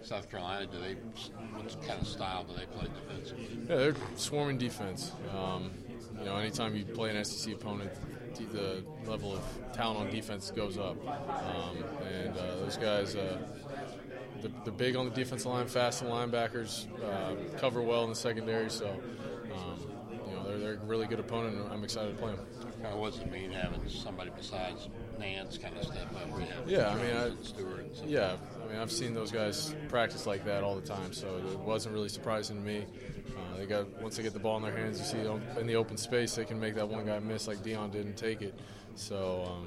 South Carolina, what kind of style do they play defensively? Yeah, they're swarming defense. Anytime you play an SEC opponent, the level of talent on defense goes up. Those guys, they're big on the defensive line, fast on linebackers, cover well in the secondary. So, they're a really good opponent, and I'm excited to play them. What does it mean having somebody besides Nance kind of step up? I've seen those guys practice like that all the time, so it wasn't really surprising to me. Once they get the ball in their hands, you see in the open space, they can make that one guy miss like Dion did and take it. So,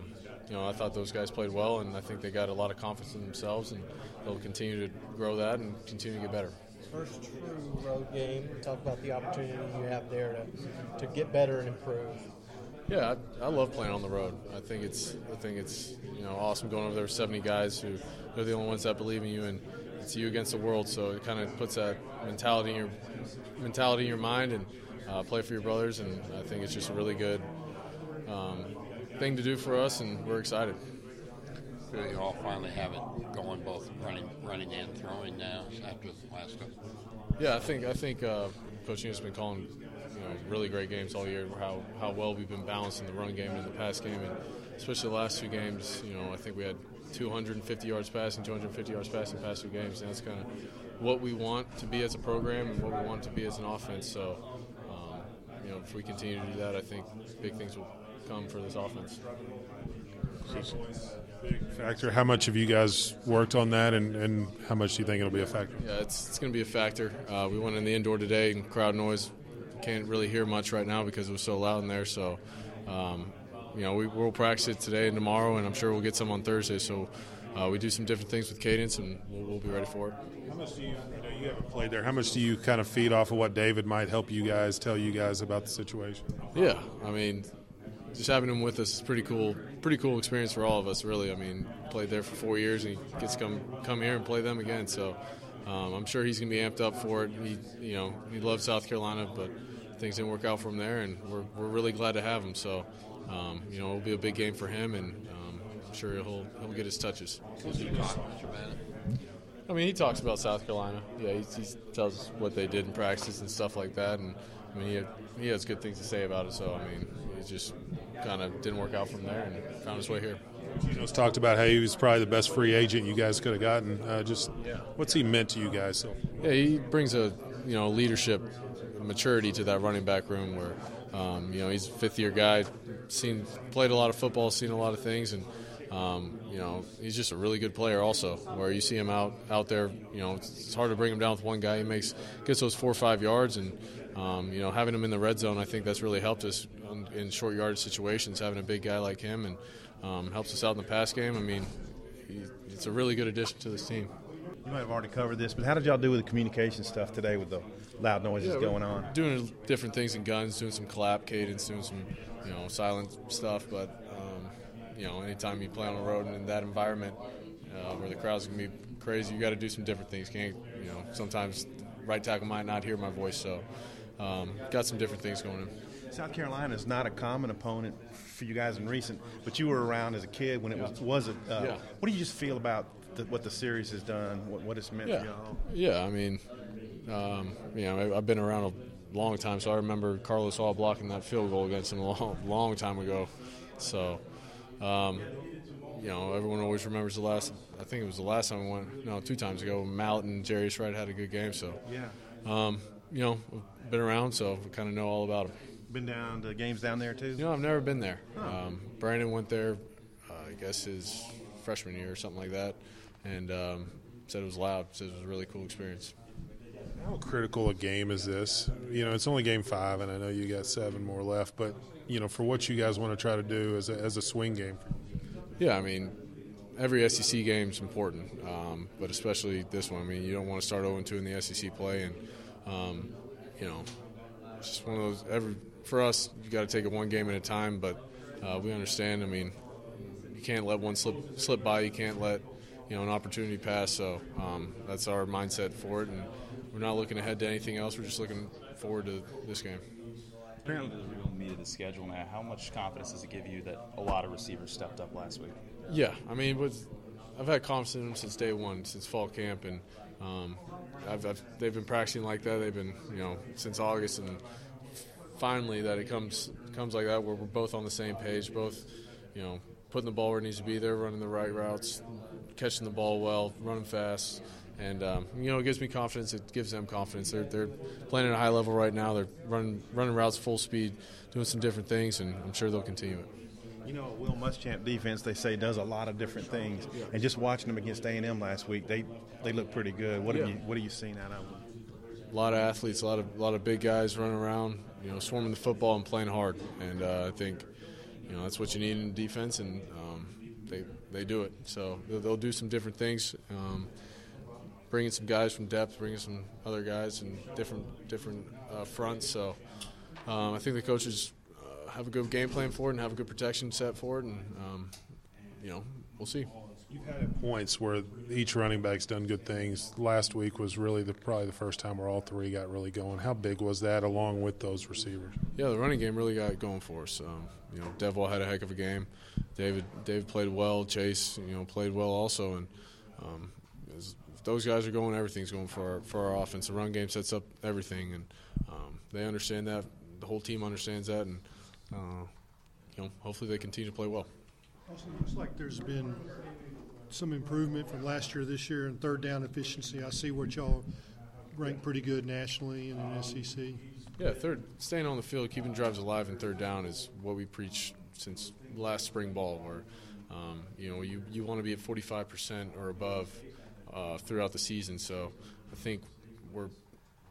I thought those guys played well, and I think they got a lot of confidence in themselves, and they'll continue to grow that and continue to get better. First true road game. Talk about the opportunity you have there to get better and improve. Yeah, I love playing on the road. I think it's awesome going over there with 70 guys who they're the only ones that believe in you, and it's you against the world. So it kind of puts that mentality in your mind, and play for your brothers. And I think it's just a really good thing to do for us, and we're excited. You all finally have it going, both running and throwing now after the last couple. Yeah, I think Coach New's been calling really great games all year. How well we've been balancing the run game and the pass game, and especially the last two games. I think we had 250 yards passing, 250 yards passing past two games, and that's kind of what we want to be as a program and what we want to be as an offense. So, if we continue to do that, I think big things will come for this offense. Big factor. How much have you guys worked on that, and how much do you think it'll be a factor? Yeah, it's going to be a factor. We went in the indoor today, and crowd noise can't really hear much right now because it was so loud in there. So, we'll practice it today and tomorrow, and I'm sure we'll get some on Thursday. So, we do some different things with cadence, and we'll be ready for it. How much do you haven't played there? How much do you kind of feed off of what David might help you guys, tell you guys about the situation? Yeah, just having him with us is pretty cool experience for all of us, really. Played there for 4 years, and he gets to come here and play them again. So I'm sure he's going to be amped up for it. He loves South Carolina, but things didn't work out for him there, and we're really glad to have him. So it'll be a big game for him, and I'm sure he'll get his touches. He talks about South Carolina. Yeah, he tells us what they did in practice and stuff like that, and he has good things to say about it. So it just kind of didn't work out from there and found his way here. Gino's talked about how he was probably the best free agent you guys could have gotten. What's he meant to you guys? Yeah, he brings a leadership, maturity to that running back room where he's a fifth-year guy, played a lot of football, seen a lot of things, and he's just a really good player also, where you see him out there, it's hard to bring him down with one guy. He gets those 4 or 5 yards, and having him in the red zone, I think that's really helped us in short yardage situations, having a big guy like him, and helps us out in the pass game. It's a really good addition to this team. You might have already covered this, but how did y'all do with the communication stuff today with the loud noises going on? Doing different things in guns, doing some clap cadence, doing some silent stuff, but anytime you play on the road and in that environment where the crowd's going to be crazy, you got to do some different things. Sometimes right tackle might not hear my voice, so got some different things going on. South Carolina is not a common opponent for you guys in recent, but you were around as a kid when it wasn't. What do you just feel about what the series has done, what it's meant for y'all? Yeah, I've been around a long time, so I remember Carlos Hall blocking that field goal against him a long time ago. So, everyone always remembers I think it was the last time we went, 2 times ago, Mallet and Jarius Wright had a good game. So, been around, so we kind of know all about them. Been down to games down there too? I've never been there. Brandon went there, I guess his freshman year or something like that, and said it was loud. Said it was a really cool experience. How critical a game is this? It's only game 5, and I know you got 7 more left, but for what you guys want to try to do as a swing game. Yeah, every SEC game is important, but especially this one. You don't want to start 0-2 in the SEC play, and it's just one of those. For us, you got to take it one game at a time, but we understand. You can't let one slip by. You can't let an opportunity pass. So that's our mindset for it, and we're not looking ahead to anything else. We're just looking forward to this game. Apparently, the real meat of the schedule now. How much confidence does it give you that a lot of receivers stepped up last week? Yeah, I've had confidence in them since day one, since fall camp, and they've been practicing like that. They've been, since August, and finally that it comes like that, where we're both on the same page, both, putting the ball where it needs to be there, running the right routes, catching the ball well, running fast. And, it gives me confidence. It gives them confidence. They're playing at a high level right now. They're running routes full speed, doing some different things, and I'm sure they'll continue it. Will Muschamp defense, they say, does a lot of different things. And just watching them against A&M last week, they look pretty good. What have you seen out of them? A lot of athletes, a lot of big guys running around, swarming the football and playing hard. And I think, that's what you need in defense, and they do it. So they'll do some different things. Bringing some guys from depth, bringing some other guys in different fronts. So I think the coaches have a good game plan for it and have a good protection set for it, and we'll see. You've had points where each running back's done good things. Last week was really probably the first time where all three got really going. How big was that, along with those receivers? Yeah, the running game really got going for us. Devwall had a heck of a game. David played well. Chase, played well also, and those guys are going, everything's going for our offense. The run game sets up everything, and they understand that. The whole team understands that, and hopefully they continue to play well. Also, it looks like there's been some improvement from last year, this year, in third down efficiency. I see where y'all rank pretty good nationally in the SEC. Yeah, staying on the field, keeping drives alive in third down is what we preach since last spring ball, where you want to be at 45% or above throughout the season. So I think we're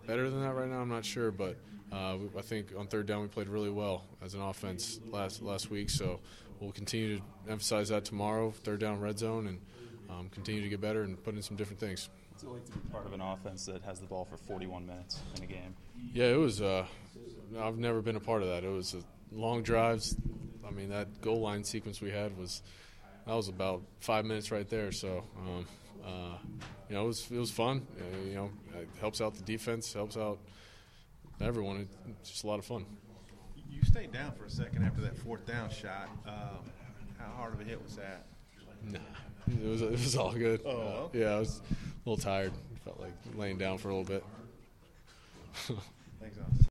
better than that right now. I'm not sure, but I think on third down we played really well as an offense last week. So we'll continue to emphasize that tomorrow, third down red zone, and continue to get better and put in some different things. What's it like to be part of an offense that has the ball for 41 minutes in a game? Yeah, it was. I've never been a part of that. It was long drives. I mean, that goal line sequence we had was about 5 minutes right there. So. It was fun. It helps out the defense, helps out everyone. It's just a lot of fun. You stayed down for a second after that fourth down shot. How hard of a hit was that? Nah, it was all good. Oh, yeah, I was a little tired. Felt like laying down for a little bit. Thanks, Alex.